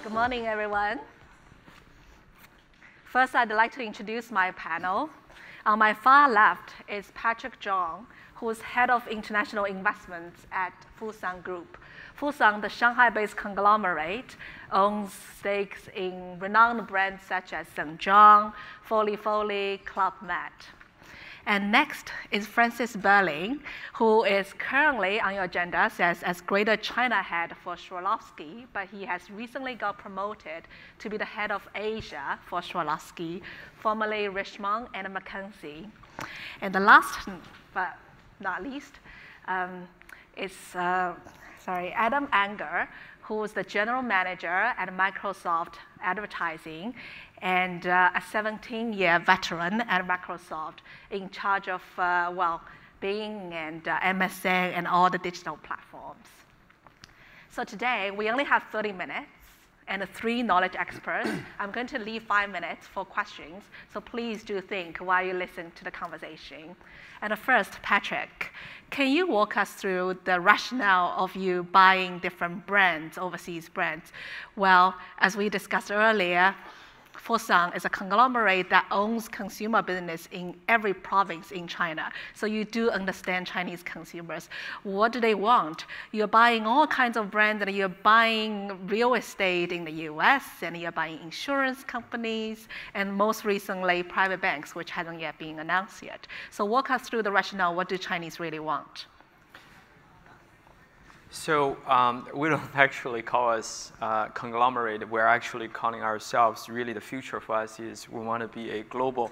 Good morning, everyone. First, I'd like to introduce my panel. On my far left is Patrick Zhong, who is head of international investments at Fosun Group. Fosun, the Shanghai-based conglomerate, owns stakes in renowned brands such as Zhong, Foley, Club Med. And next is Francis Belin, who is currently on your agenda as Greater China head for Swarovski, but he has recently got promoted to be the head of Asia for Swarovski, formerly Richmond and McKinsey. And the last, but not least, is Adam Anger, who is the general manager at Microsoft Advertising and a 17-year veteran at Microsoft in charge of, Bing and MSN and all the digital platforms. So today, we only have 30 minutes and 3 knowledge experts. I'm going to leave 5 minutes for questions, so please do think while you listen to the conversation. And first, Patrick, can you walk us through the rationale of you buying different brands, overseas brands? Well, as we discussed earlier, Fosun is a conglomerate that owns consumer business in every province in China. So you do understand Chinese consumers. What do they want? You're buying all kinds of brands, and you're buying real estate in the US, and you're buying insurance companies, and most recently, private banks, which hasn't yet been announced yet. So walk us through the rationale. What do Chinese really want? So we don't actually call us conglomerate. We're actually calling ourselves, really the future for us is we want to be a global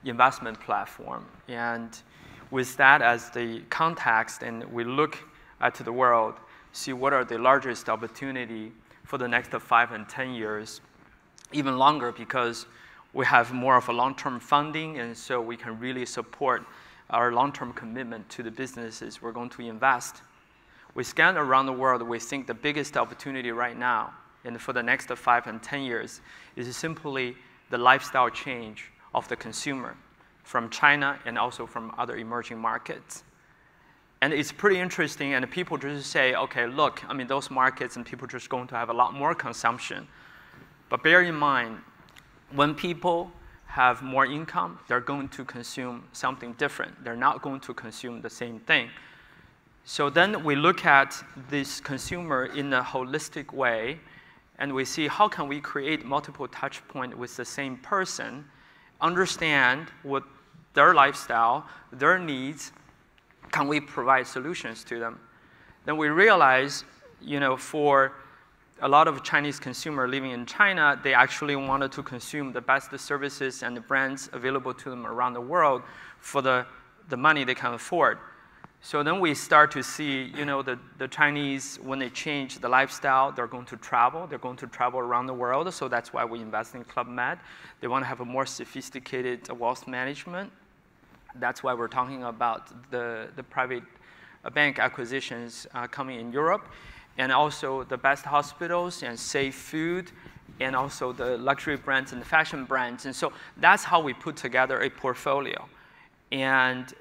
investment platform. And with that as the context, and we look at the world, see what are the largest opportunity for the next 5 and 10 years, even longer, because we have more of a long-term funding, and so we can really support our long-term commitment to the businesses we're going to invest. We scan around the world, we think the biggest opportunity right now and for the next 5 and 10 years is simply the lifestyle change of the consumer from China and also from other emerging markets. And it's pretty interesting, and people just say, okay, look, I mean, those markets and people are just going to have a lot more consumption. But bear in mind, when people have more income, they're going to consume something different. They're not going to consume the same thing. So then we look at this consumer in a holistic way, and we see how can we create multiple touch points with the same person, understand what their lifestyle, their needs, can we provide solutions to them? Then we realize, for a lot of Chinese consumers living in China, they actually wanted to consume the best services and the brands available to them around the world for the money they can afford. So then we start to see, the Chinese, when they change the lifestyle, they're going to travel. They're going to travel around the world. So that's why we invest in Club Med. They want to have a more sophisticated wealth management. That's why we're talking about the private bank acquisitions coming in Europe, and also the best hospitals and safe food, and also the luxury brands and the fashion brands. And so that's how we put together a portfolio. And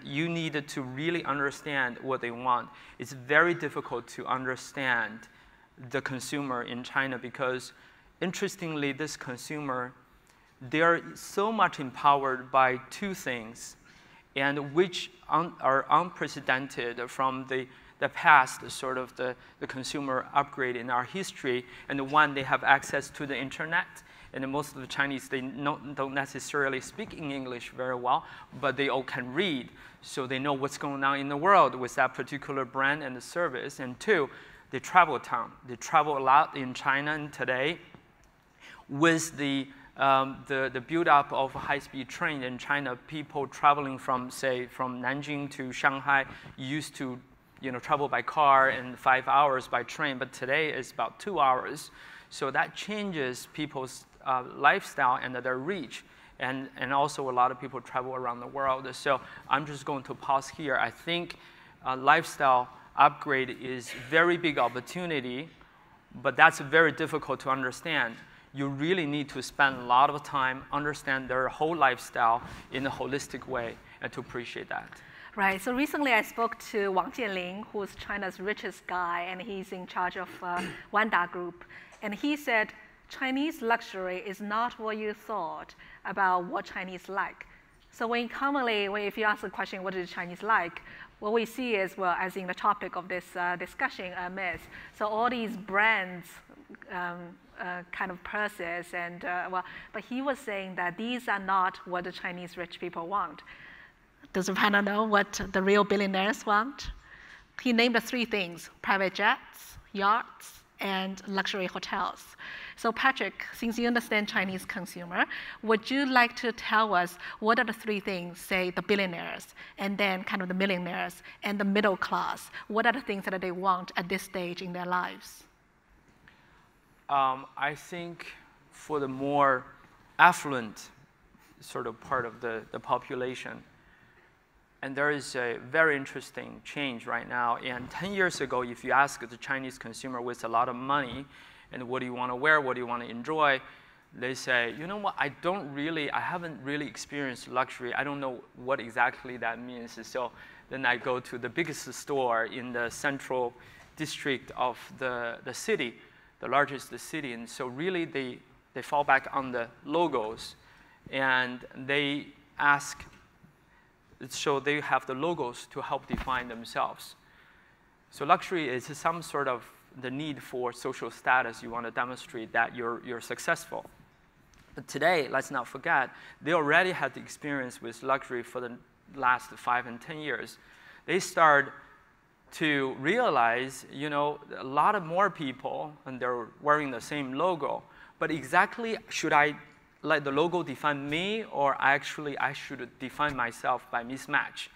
you needed to really understand what they want. It's very difficult to understand the consumer in China because, interestingly, this consumer, they're so much empowered by 2 things, and which are unprecedented from the past, sort of the consumer upgrade in our history, and the one, they have access to the internet. And most of the Chinese, they don't necessarily speak in English very well, but they all can read. So they know what's going on in the world with that particular brand and the service. And 2, they travel a ton. They travel a lot in China and today. With the build-up of high-speed train in China, people traveling from Nanjing to Shanghai used to travel by car and 5 hours by train, but today it's about 2 hours. So that changes people's lifestyle and their reach. And also a lot of people travel around the world. So I'm just going to pause here. I think lifestyle upgrade is very big opportunity, but that's very difficult to understand. You really need to spend a lot of time, understand their whole lifestyle in a holistic way, and to appreciate that. Right. So recently I spoke to Wang Jianling, who's China's richest guy, and he's in charge of Wanda Group. And he said, Chinese luxury is not what you thought about what Chinese like. So if you ask the question, what is Chinese like? What we see is, well, as in the topic of this discussion, Hermes. So all these brands, kind of purses, and but he was saying that these are not what the Chinese rich people want. Does the panel know what the real billionaires want? He named the three things: private jets, yachts, and luxury hotels. So Patrick, since you understand Chinese consumer, would you like to tell us what are the three things, say the billionaires, and then kind of the millionaires, and the middle class? What are the things that they want at this stage in their lives? I think for the more affluent sort of part of the population, and there is a very interesting change right now. And 10 years ago, if you ask the Chinese consumer with a lot of money, and what do you want to wear, what do you want to enjoy, they say, you know what, I haven't really experienced luxury. I don't know what exactly that means. So then I go to the biggest store in the central district of the city, the largest city. And so really they fall back on the logos, and they ask, so they have the logos to help define themselves. So luxury is some sort of the need for social status. You want to demonstrate that you're successful. But today, let's not forget, they already had the experience with luxury for the last 5 and 10 years. They start to realize, you know, a lot of more people, and they're wearing the same logo, but exactly, should I let the logo define me, or I should define myself by mismatch?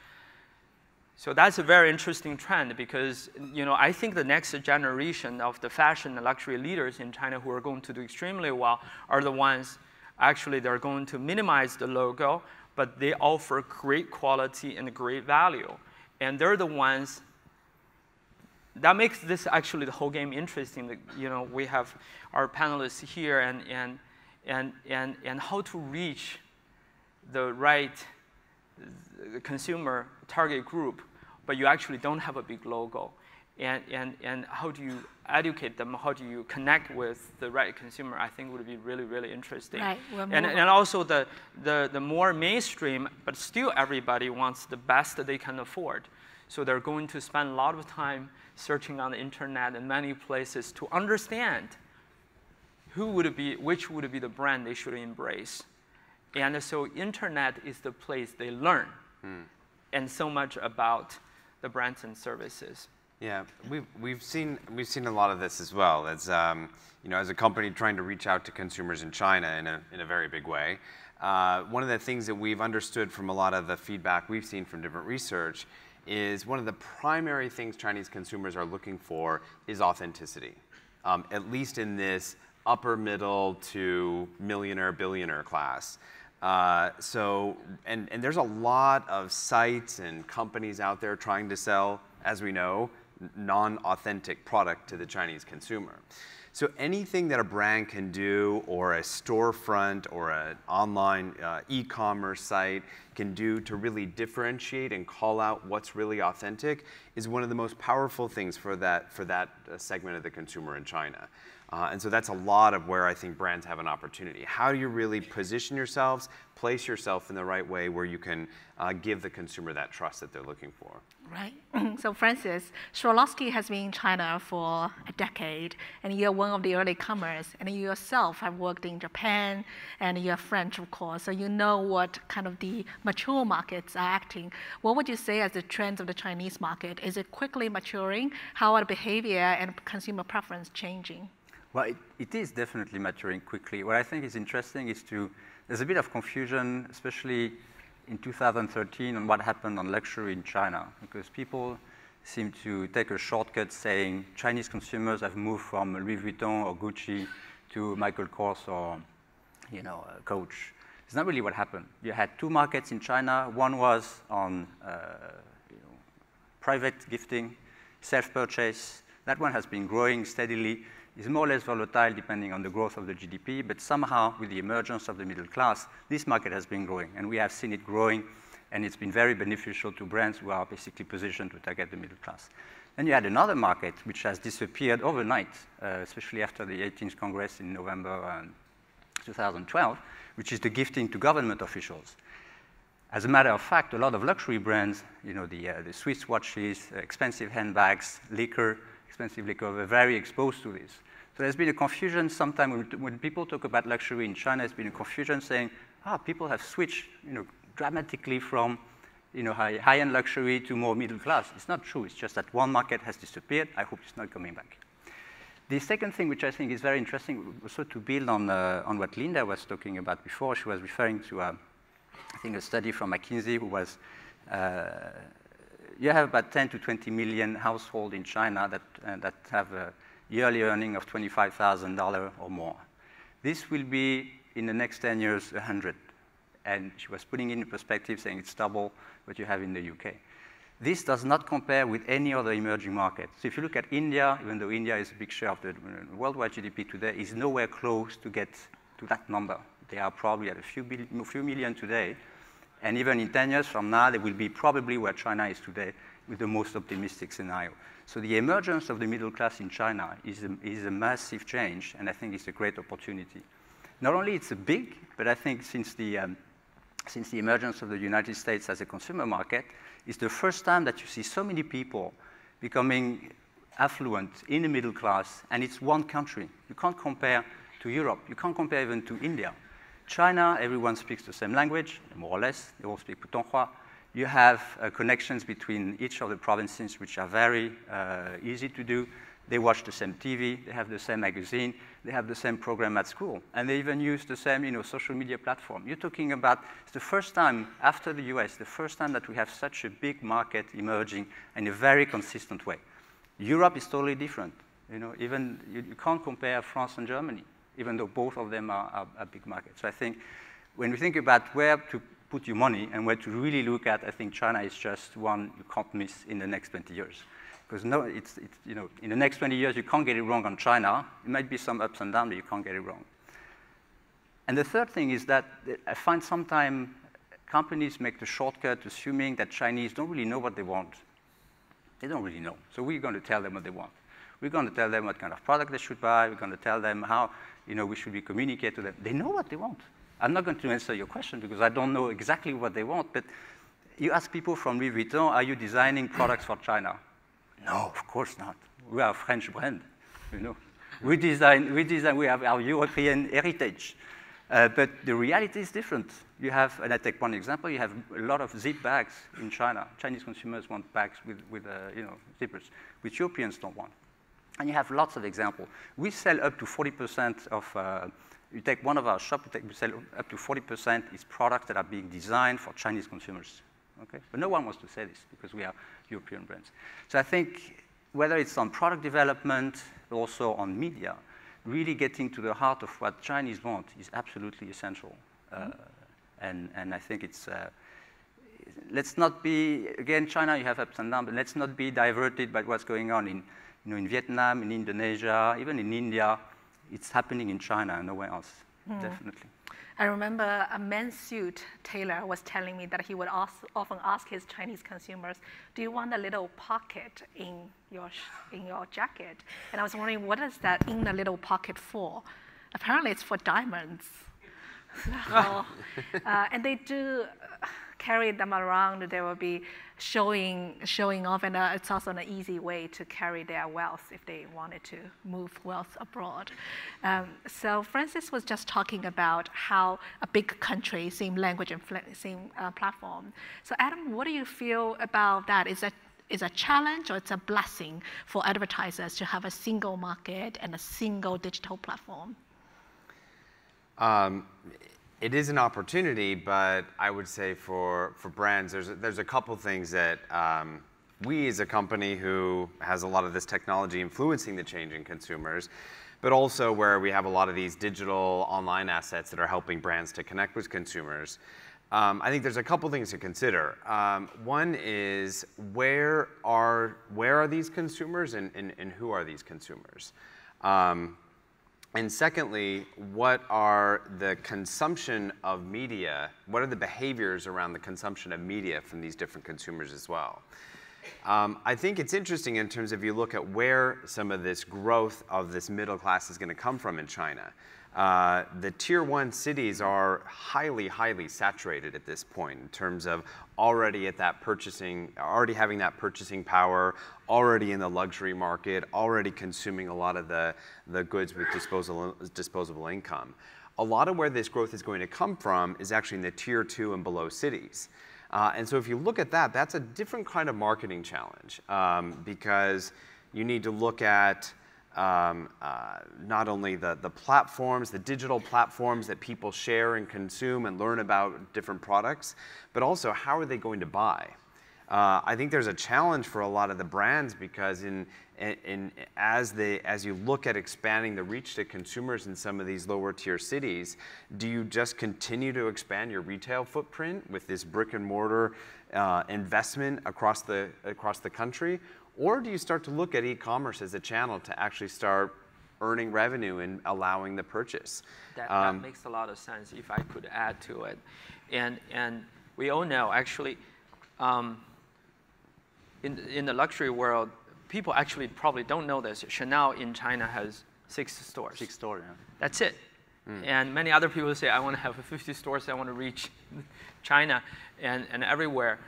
So that's a very interesting trend, because, you know, I think the next generation of the fashion and luxury leaders in China who are going to do extremely well are the ones, actually, they're going to minimize the logo, but they offer great quality and great value. And they're the ones that makes this actually the whole game interesting. You know, we have our panelists here, and how to reach the right consumer target group, but you actually don't have a big logo. And how do you educate them? How do you connect with the right consumer? I think would be really, really interesting. Right. And also the more mainstream, but still everybody wants the best that they can afford. So they're going to spend a lot of time searching on the internet and many places to understand which would be the brand they should embrace. And so internet is the place they learn, and so much about the brands and services. Yeah, we've seen a lot of this as well. As you know, as a company trying to reach out to consumers in China in a very big way. One of the things that we've understood from a lot of the feedback we've seen from different research is one of the primary things Chinese consumers are looking for is authenticity, at least in this upper middle to millionaire, billionaire class. And there's a lot of sites and companies out there trying to sell, as we know, non-authentic product to the Chinese consumer. So anything that a brand can do, or a storefront, or an online e-commerce site can do to really differentiate and call out what's really authentic is one of the most powerful things for that segment of the consumer in China. And so that's a lot of where I think brands have an opportunity. How do you really position yourselves, place yourself in the right way where you can give the consumer that trust that they're looking for? Right. So Francis, Swarovski has been in China for a decade, and you're one of the early comers, and you yourself have worked in Japan, and you're French, of course, so you know what kind of the mature markets are acting. What would you say as the trends of the Chinese market? Is it quickly maturing? How are the behavior and consumer preference changing? Well, it is definitely maturing quickly. What I think is interesting is there's a bit of confusion, especially in 2013, on what happened on luxury in China, because people seem to take a shortcut saying Chinese consumers have moved from Louis Vuitton or Gucci to Michael Kors or, you know, Coach. It's not really what happened. You had two markets in China. One was on private gifting, self-purchase. That one has been growing steadily. It's more or less volatile depending on the growth of the GDP, but somehow with the emergence of the middle class, this market has been growing, and we have seen it growing And it's been very beneficial to brands who are basically positioned to target the middle class. Then you had another market which has disappeared overnight, especially after the 18th Congress in November 2012, which is the gifting to government officials. As a matter of fact, a lot of luxury brands, you know, the Swiss watches, expensive handbags, liquor, expensive liquor, were very exposed to this. So there's been a confusion sometimes when people talk about luxury in China, there's been a confusion saying, people have switched, you know, dramatically from, you know, high-end luxury to more middle class. It's not true. It's just that one market has disappeared. I hope it's not coming back. The second thing, which I think is very interesting, also to build on what Linda was talking about before, she was referring to, I think, a study from McKinsey who was, you have about 10 to 20 million households in China that have a yearly earning of $25,000 or more. This will be, in the next 10 years, 100. And she was putting it in perspective, saying it's double what you have in the UK. This does not compare with any other emerging market. So if you look at India, even though India is a big share of the worldwide GDP today, is nowhere close to get to that number. They are probably at a few million today. And even in 10 years from now, they will be probably where China is today with the most optimistic scenario. So the emergence of the middle class in China is a massive change, and I think it's a great opportunity. Not only it's a big, but I think since the emergence of the United States as a consumer market, it's the first time that you see so many people becoming affluent in the middle class, and it's one country. You can't compare to Europe. You can't compare even to India. China, everyone speaks the same language, more or less. They all speak Putonghua. You have connections between each of the provinces, which are very easy to do. They watch the same TV. They have the same magazine. They have the same program at school. And they even use the same, you know, social media platform. You're talking about, it's the first time, after the US, the first time that we have such a big market emerging in a very consistent way. Europe is totally different. You know, even you can't compare France and Germany, even though both of them are big markets. So I think when we think about where to put your money and where to really look at, I think China is just one you can't miss in the next 20 years. Because no, it's you know, in the next 20 years, you can't get it wrong on China. It might be some ups and downs, but you can't get it wrong. And the third thing is that I find sometimes companies make the shortcut assuming that Chinese don't really know what they want. They don't really know. So we're going to tell them what they want. We're going to tell them what kind of product they should buy. We're going to tell them how, you know, we should be communicating to them. They know what they want. I'm not going to answer your question because I don't know exactly what they want, but you ask people from Louis Vuitton, are you designing products for China? No, of course not. We are a French brand, you know. We have our European heritage. But the reality is different. You have, and I take one example, you have a lot of zip bags in China. Chinese consumers want bags with you know, zippers, which Europeans don't want. And you have lots of examples. We sell up to 40% of, you take one of our shops, we sell up to 40% is products that are being designed for Chinese consumers. Okay? But no one wants to say this because we are European brands. So I think whether it's on product development, but also on media, really getting to the heart of what Chinese want is absolutely essential. And I think it's, let's not be, again, China, you have ups and downs, but let's not be diverted by what's going on in, you know, in Vietnam, in Indonesia, even in India. It's happening in China and nowhere else, definitely. I remember a men's suit tailor was telling me that he would often ask his Chinese consumers, do you want a little pocket in your jacket? And I was wondering, what is that in the little pocket for? Apparently it's for diamonds. So, and they do carry them around. They will be showing off, and it's also an easy way to carry their wealth if they wanted to move wealth abroad. So Francis was just talking about how a big country, same language and same platform. So Adam, what do you feel about that? Is a challenge or it's a blessing for advertisers to have a single market and a single digital platform? It is an opportunity, but I would say for brands, there's a couple things that we as a company who has a lot of this technology influencing the change in consumers, but also where we have a lot of these digital online assets that are helping brands to connect with consumers. I think there's a couple things to consider. One is where are these consumers and who are these consumers? And secondly, what are the consumption of media? What are the behaviors around the consumption of media from these different consumers as well? I think it's interesting in terms of you look at where some of this growth of this middle class is going to come from in China. The tier 1 cities are highly, highly saturated at this point in terms of already having that purchasing power, already in the luxury market, already consuming a lot of the goods with disposable income. A lot of where this growth is going to come from is actually in the tier 2 and below cities. And so if you look at that, that's a different kind of marketing challenge because you need to look at not only the platforms, the digital platforms that people share and consume and learn about different products, but also how are they going to buy? I think there's a challenge for a lot of the brands because as you look at expanding the reach to consumers in some of these lower tier cities, do you just continue to expand your retail footprint with this brick and mortar investment across the country? Or do you start to look at e-commerce as a channel to actually start earning revenue and allowing the purchase? That makes a lot of sense if I could add to it. And we all know actually in the luxury world, people actually probably don't know this. Chanel in China has 6 stores. 6 stores, yeah. That's it. And many other people say, I want to have 50 stores, I want to reach China and everywhere.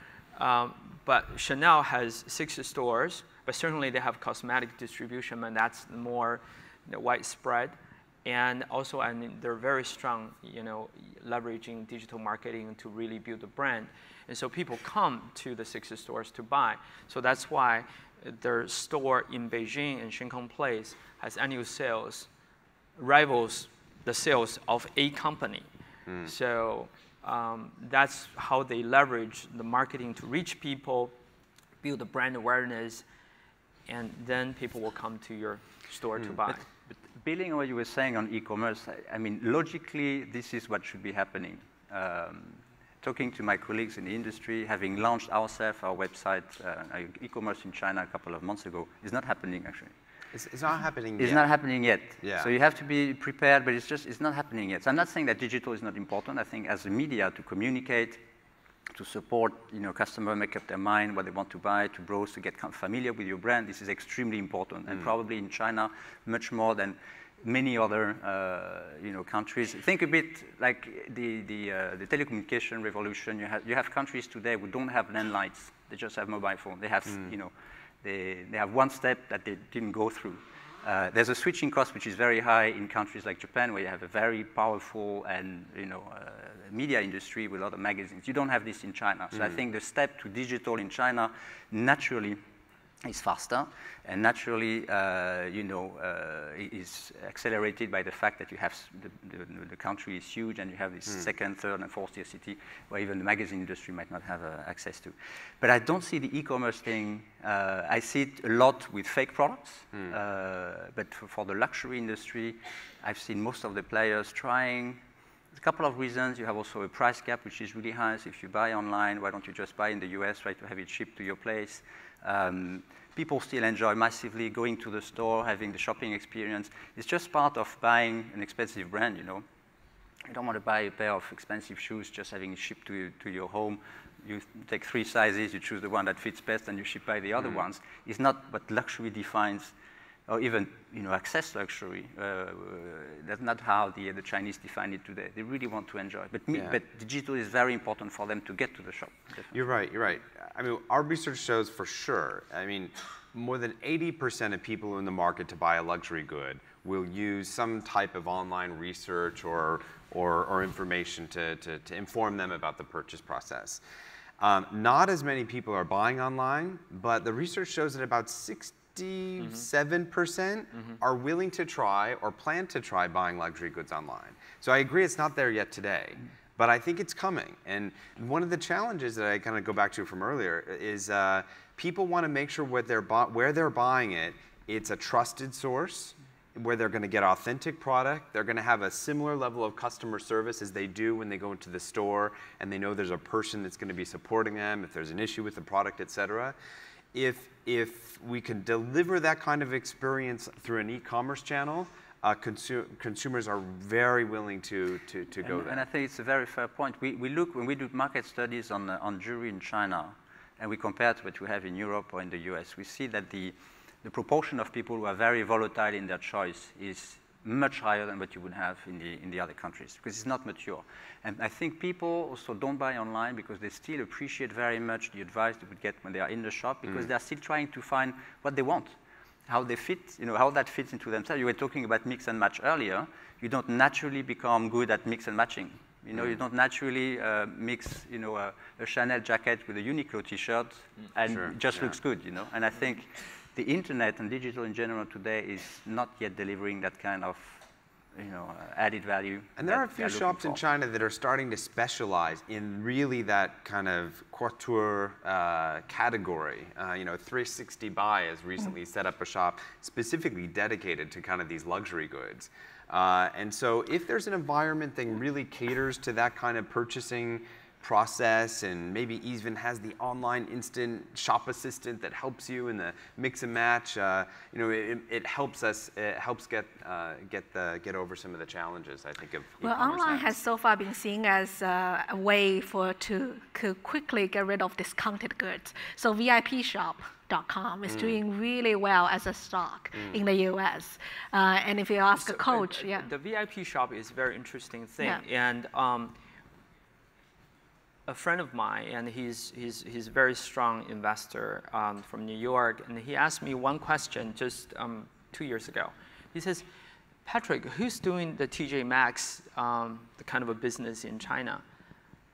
But Chanel has 6 stores, but certainly they have cosmetic distribution, and that's more widespread. And also, I mean, they're very strong, leveraging digital marketing to really build a brand. And so people come to the 6 stores to buy. So that's why their store in Beijing and Shinkong Place has annual sales rivals the sales of a company. So that's how they leverage the marketing to reach people, build the brand awareness, and then people will come to your store to buy. But building on what you were saying on e-commerce, I mean, logically, this is what should be happening. Talking to my colleagues in the industry, having launched ourselves, our website, e-commerce in China a couple of months ago, is not happening actually. It's not happening yet. It's not happening yet. Yeah. So you have to be prepared, but it's not happening yet. So I'm not saying that digital is not important. I think as a media to communicate, to support, customer make up their mind what they want to buy, to browse, to get familiar with your brand, this is extremely important, and probably in China much more than many other countries. Think a bit like the telecommunication revolution. You have countries today who don't have landlines; they just have mobile phone. They have they have one step that they didn't go through. There's a switching cost which is very high in countries like Japan, where you have a very powerful and media industry with a lot of magazines. You don't have this in China. So I think the step to digital in China naturally is faster, and naturally, is accelerated by the fact that you have the country is huge, and you have this second, third, and fourth tier city where even the magazine industry might not have access to. But I don't see the e-commerce thing. I see it a lot with fake products, but for the luxury industry, I've seen most of the players trying. A couple of reasons. You have also a price gap, which is really high. So if you buy online, why don't you just buy in the US, try to have it shipped to your place? People still enjoy massively going to the store, having the shopping experience. It's just part of buying an expensive brand, You don't want to buy a pair of expensive shoes, just having it shipped to your home. You take 3 sizes, you choose the one that fits best, and you ship by the other ones. It's not what luxury defines, or even access luxury. That's not how the Chinese define it today. They really want to enjoy. But digital is very important for them to get to the shop. Definitely. You're right. I mean, our research shows for sure. I mean, more than 80% of people in the market to buy a luxury good will use some type of online research or information to inform them about the purchase process. Not as many people are buying online, but the research shows that about 67% are willing to try or plan to try buying luxury goods online. So I agree it's not there yet today, but I think it's coming. And one of the challenges that I kind of go back to from earlier is people want to make sure where they're buying it, it's a trusted source, where they're going to get authentic product. They're going to have a similar level of customer service as they do when they go into the store, and they know there's a person that's going to be supporting them if there's an issue with the product, et cetera. If we can deliver that kind of experience through an e-commerce channel, consumers are very willing to go there. And I think it's a very fair point. We look, when we do market studies on jewelry in China, and we compare to what we have in Europe or in the US, we see that the proportion of people who are very volatile in their choice is much higher than what you would have in the other countries, because it's not mature. And I think people also don't buy online because they still appreciate very much the advice they would get when they are in the shop, because they're still trying to find what they want, how they fit, how that fits into themselves. You were talking about mix and match earlier. You don't naturally become good at mix and matching. You don't naturally mix, a Chanel jacket with a Uniqlo T-shirt, and it just looks good, And I think the internet and digital in general today is not yet delivering that kind of, added value. And there are a few shops in China that are starting to specialize in really that kind of couture category. 360 Buy has recently set up a shop specifically dedicated to kind of these luxury goods. And so if there's an environment that really caters to that kind of purchasing process, and maybe even has the online instant shop assistant that helps you in the mix and match, it helps us. It helps get over some of the challenges, I think, of well, online has so far been seen as a way to quickly get rid of discounted goods. So VIPshop.com is doing really well as a stock in the US. And if you ask a coach, the VIP shop is a very interesting thing, and a friend of mine, and he's a very strong investor from New York, and he asked me one question just 2 years ago. He says, Patrick, who's doing the TJ Maxx, the kind of a business in China?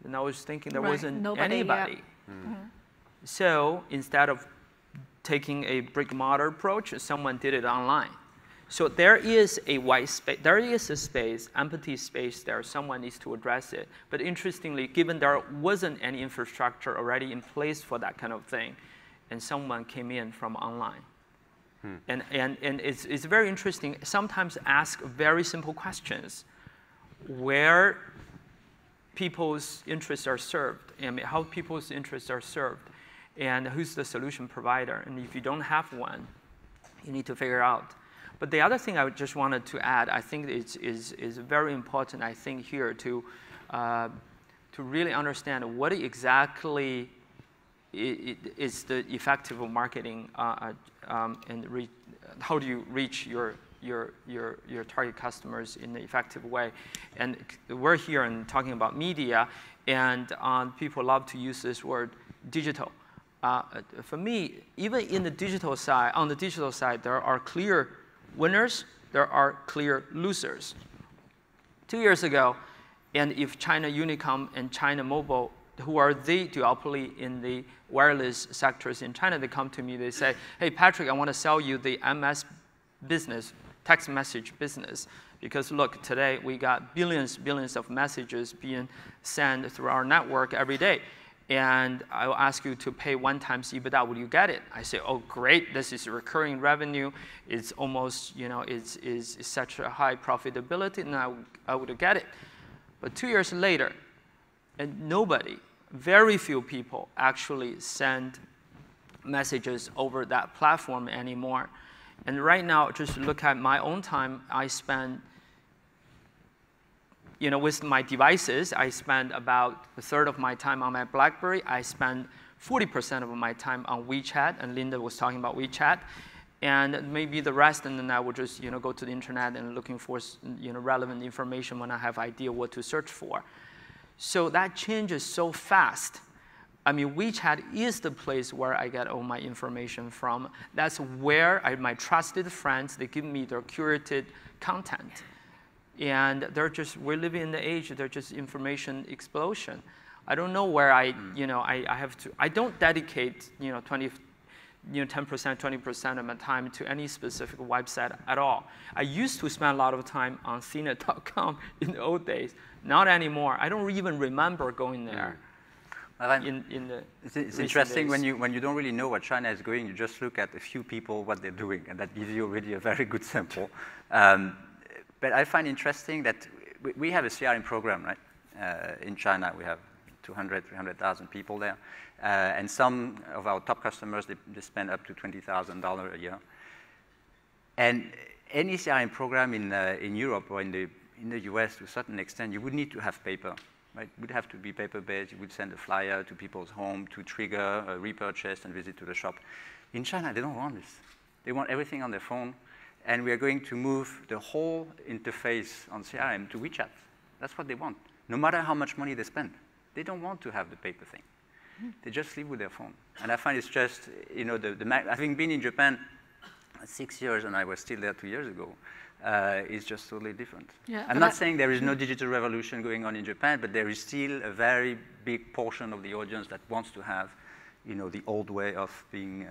And I was thinking there wasn't anybody. So instead of taking a brick and mortar approach, someone did it online. So there is a white space, there is a space, empty space there, someone needs to address it. But interestingly, given there wasn't any infrastructure already in place for that kind of thing, and someone came in from online. And it's very interesting, sometimes ask very simple questions, where people's interests are served, and how people's interests are served, and who's the solution provider. And if you don't have one, you need to figure out. But the other thing I just wanted to add, I think is very important, I think, here to really understand what exactly is the effective marketing and how do you reach your target customers in an effective way. And we're here and talking about media, and people love to use this word digital. For me, even in the digital side, on the digital side, there are clear winners, there are clear losers. 2 years ago, and if China Unicom and China Mobile, who are the duopoly in the wireless sectors in China, they come to me, they say, hey, Patrick, I want to sell you the MS business, text message business. Because look, today we got billions of messages being sent through our network every day. And I will ask you to pay 1 times EBITDA. Would you get it? I say, oh, great. This is recurring revenue. It's almost, it's such a high profitability, and I would get it. But 2 years later, and very few people actually send messages over that platform anymore. And right now, just look at my own time, I spend, with my devices, I spend about a third of my time on my BlackBerry. I spend 40% of my time on Wechat, and Linda was talking about Wechat. And maybe the rest, and then I would just go to the internet and looking for relevant information when I have idea what to search for. So that changes so fast. I mean, Wechat is the place where I get all my information from. That's where my trusted friends, they give me their curated content. And we're living in the age, they're just information explosion. I don't know where I don't dedicate, 10%, 20% of my time to any specific website at all. I used to spend a lot of time on CNET.com in the old days. Not anymore. I don't even remember going there. It's interesting when you don't really know what China is going, you just look at a few people, what they're doing, and that gives you already a very good sample. But I find interesting that we have a CRM program, right? In China, we have 200, 300,000 people there. And some of our top customers, they spend up to $20,000 a year. And any CRM program in Europe or in the US, to a certain extent, you would need to have paper. Right? It would have to be paper-based. You would send a flyer to people's home to trigger a repurchase and visit to the shop. In China, they don't want this. They want everything on their phone. And we are going to move the whole interface on CRM to Wechat. That's what they want, no matter how much money they spend. They don't want to have the paper thing. They just live with their phone. And I find it's just, you know, having been in Japan 6 years, and I was still there 2 years ago, is just totally different. Yeah, I'm not saying there is no digital revolution going on in Japan, but there is still a very big portion of the audience that wants to have, you know, the old way of being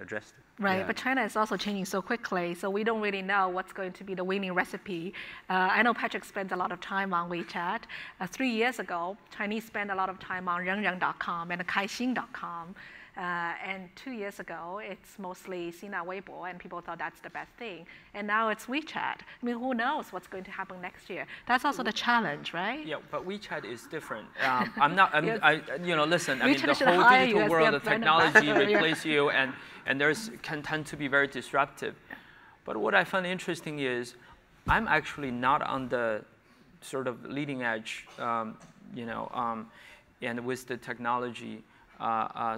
addressed. Right, Yeah. but China is also changing so quickly, so we don't really know what's going to be the winning recipe. I know Patrick spends a lot of time on WeChat. 3 years ago, Chinese spent a lot of time on rengyang.com and kaixin.com. And 2 years ago, it's mostly Sina Weibo, and people thought that's the best thing. And now it's WeChat. I mean, who knows what's going to happen next year? That's also the challenge, right? Yeah, but WeChat is different. You know, listen, I mean, WeChat the should whole hire digital you as world, their the brand technology ambassador, yeah. replace you, and can tend to be very disruptive. But what I find interesting is I'm actually not on the sort of leading edge, you know, and with the technology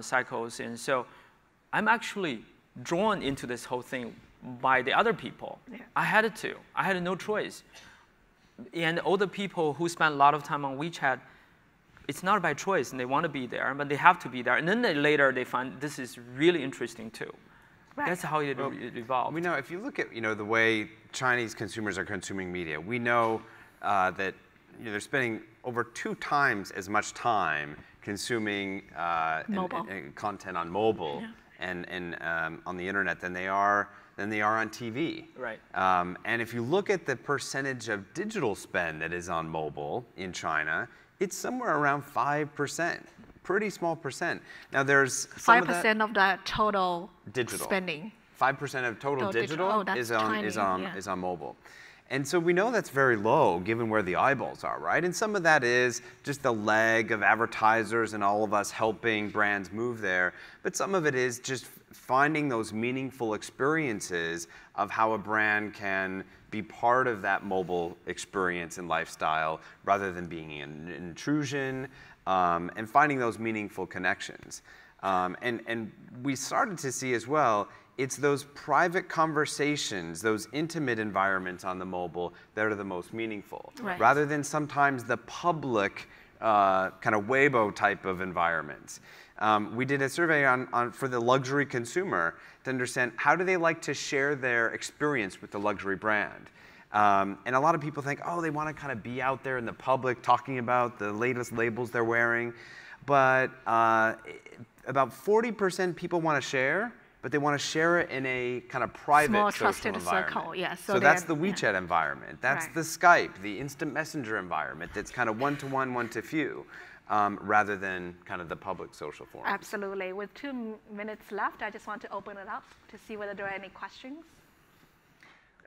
cycles. And so I'm actually drawn into this whole thing by the other people. Yeah. I had no choice. And all the people who spend a lot of time on WeChat, it's not by choice, and they want to be there, but they have to be there. And then later they find this is really interesting too. Right. That's how it evolved. We know if you look at the way Chinese consumers are consuming media, we know that they're spending over 2 times as much time consuming content on mobile and on the internet than they are on TV. Right. And if you look at the percentage of digital spend that is on mobile in China, it's somewhere around 5%. Pretty small percent. Now there's 5% of the total digital spending. 5% of total digital Oh, that's is tiny, on mobile. And so we know that's very low given where the eyeballs are, right? And some of that is just the leg of advertisers and all of us helping brands move there. But some of it is just finding those meaningful experiences of how a brand can be part of that mobile experience and lifestyle rather than being an intrusion, and finding those meaningful connections. And we started to see as well, it's those private conversations, those intimate environments on the mobile that are the most meaningful, right. rather than sometimes the public kind of Weibo type of environments. We did a survey for the luxury consumer to understand how do they like to share their experience with the luxury brand. And a lot of people think, oh, they want to kind of be out there in the public talking about the latest labels they're wearing. But about 40% people want to share, but they want to share it in a kind of private Small, social trusted environment. circle, yeah. So that's the WeChat environment. That's Right. the Skype, the instant messenger environment that's kind of one-to-one, one-to-few, rather than kind of the public social forum. Absolutely. With 2 minutes left, I just want to open it up to see whether there are any questions.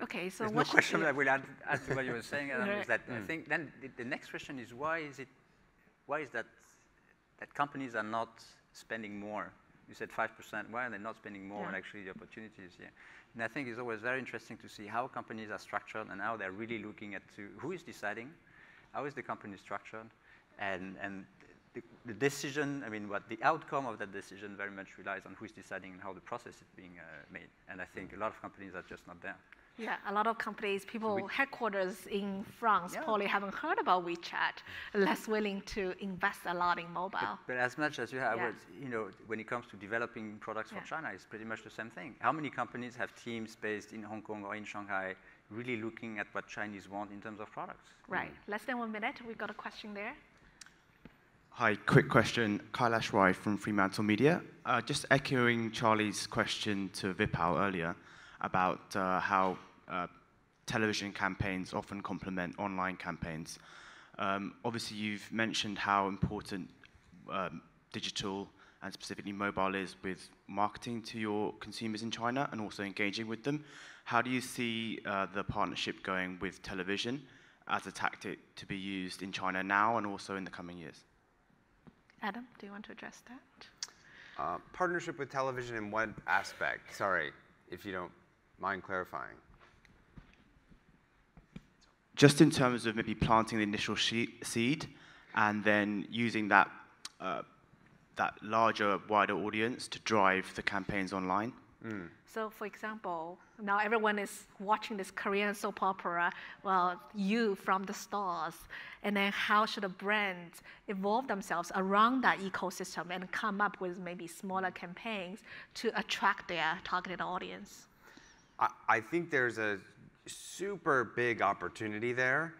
Okay, so There's what no question that I will add to what you were saying, Adam, is that I think then the next question is why is that companies are not spending more? You said 5%. Why are they not spending more when actually the opportunity is here? And I think it's always very interesting to see how companies are structured and how they're really looking at who is deciding, how is the company structured, and the decision, I mean, what the outcome of that decision very much relies on who is deciding and how the process is being made. And I think a lot of companies are just not there. Yeah, a lot of companies, headquarters in France probably haven't heard about WeChat, less willing to invest a lot in mobile. But as much as you have, when it comes to developing products for China, it's pretty much the same thing. How many companies have teams based in Hong Kong or in Shanghai really looking at what Chinese want in terms of products? Right. Less than 1 minute. We've got a question there. Hi, quick question. Kailash Rai from Fremantle Media. Just echoing Charlie's question to Vipal earlier about how television campaigns often complement online campaigns. Obviously, you've mentioned how important digital and specifically mobile is with marketing to your consumers in China and also engaging with them. How do you see the partnership going with television as a tactic to be used in China now and also in the coming years? Adam, do you want to address that? Partnership with television in what aspect? Sorry, if you don't mind clarifying. just in terms of maybe planting the initial seed and then using that, that larger, wider audience to drive the campaigns online? So for example, now everyone is watching this Korean soap opera, well, you from the stars, and then how should a brand evolve themselves around that ecosystem and come up with maybe smaller campaigns to attract their targeted audience? I think there's a super big opportunity there.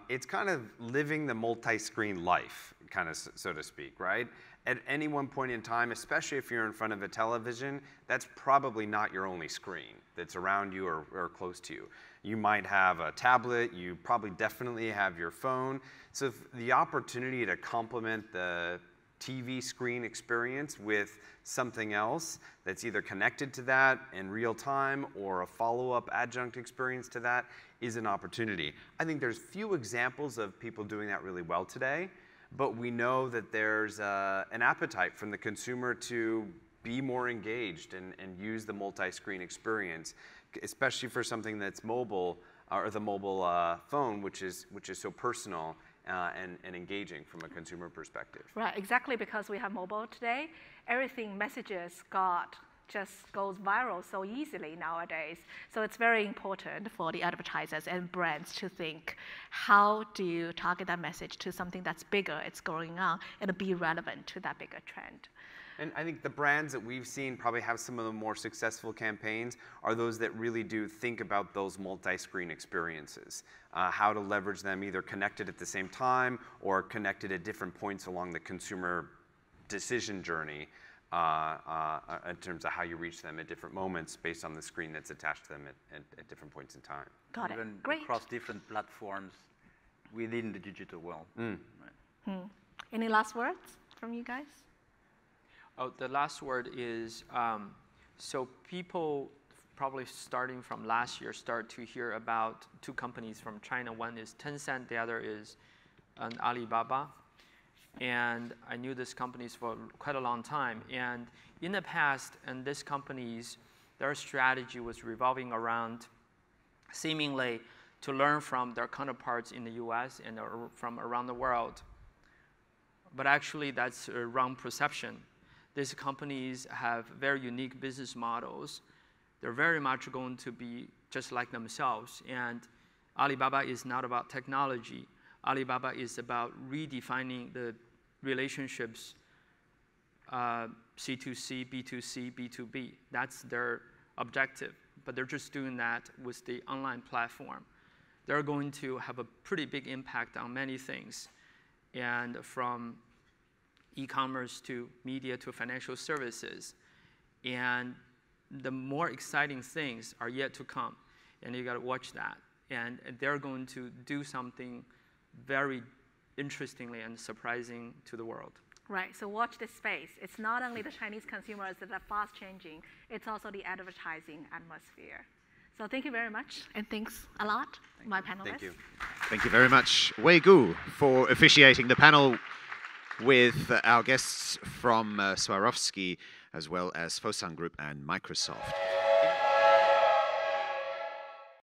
It's kind of living the multi-screen life, kind of so to speak, right? At any one point in time, especially if you're in front of a television, that's probably not your only screen that's around you or close to you. You might have a tablet, you probably definitely have your phone. So the opportunity to complement the TV screen experience with something else that's either connected to that in real time or a follow-up adjunct experience to that is an opportunity. I think there's few examples of people doing that really well today, but we know that there's an appetite from the consumer to be more engaged and use the multi-screen experience, especially for something that's mobile, or the mobile phone, which is so personal and engaging from a consumer perspective. Right, exactly, because we have mobile today, everything messages just goes viral so easily nowadays. So it's very important for the advertisers and brands to think, how do you target that message to something that's bigger, it's going on, and be relevant to that bigger trend? And I think the brands that we've seen probably have some of the more successful campaigns are those that really do think about those multi-screen experiences, how to leverage them either connected at the same time or connected at different points along the consumer decision journey in terms of how you reach them at different moments based on the screen that's attached to them at different points in time. Got it. Even Great. across different platforms within the digital world. Right. Any last words from you guys? Oh, the last word is, so people probably starting from last year start to hear about two companies from China. One is Tencent, the other is Alibaba. And I knew these companies for quite a long time. And in the past, and these companies, their strategy was revolving around seemingly to learn from their counterparts in the US and from around the world. But actually, that's a wrong perception. These companies have very unique business models. They're very much going to be just like themselves. And Alibaba is not about technology. Alibaba is about redefining the relationships, C2C, B2C, B2B. That's their objective. But they're just doing that with the online platform. They're going to have a pretty big impact on many things. And from e-commerce to media to financial services. And the more exciting things are yet to come. And you got to watch that. And they're going to do something very interestingly and surprising to the world. Right, so watch this space. It's not only the Chinese consumers that are fast changing, it's also the advertising atmosphere. So thank you very much, and thanks a lot, my panelists. Thank you. Thank you very much, Wei Gu, for officiating the panel with our guests from Swarovski, as well as Fosun Group and Microsoft.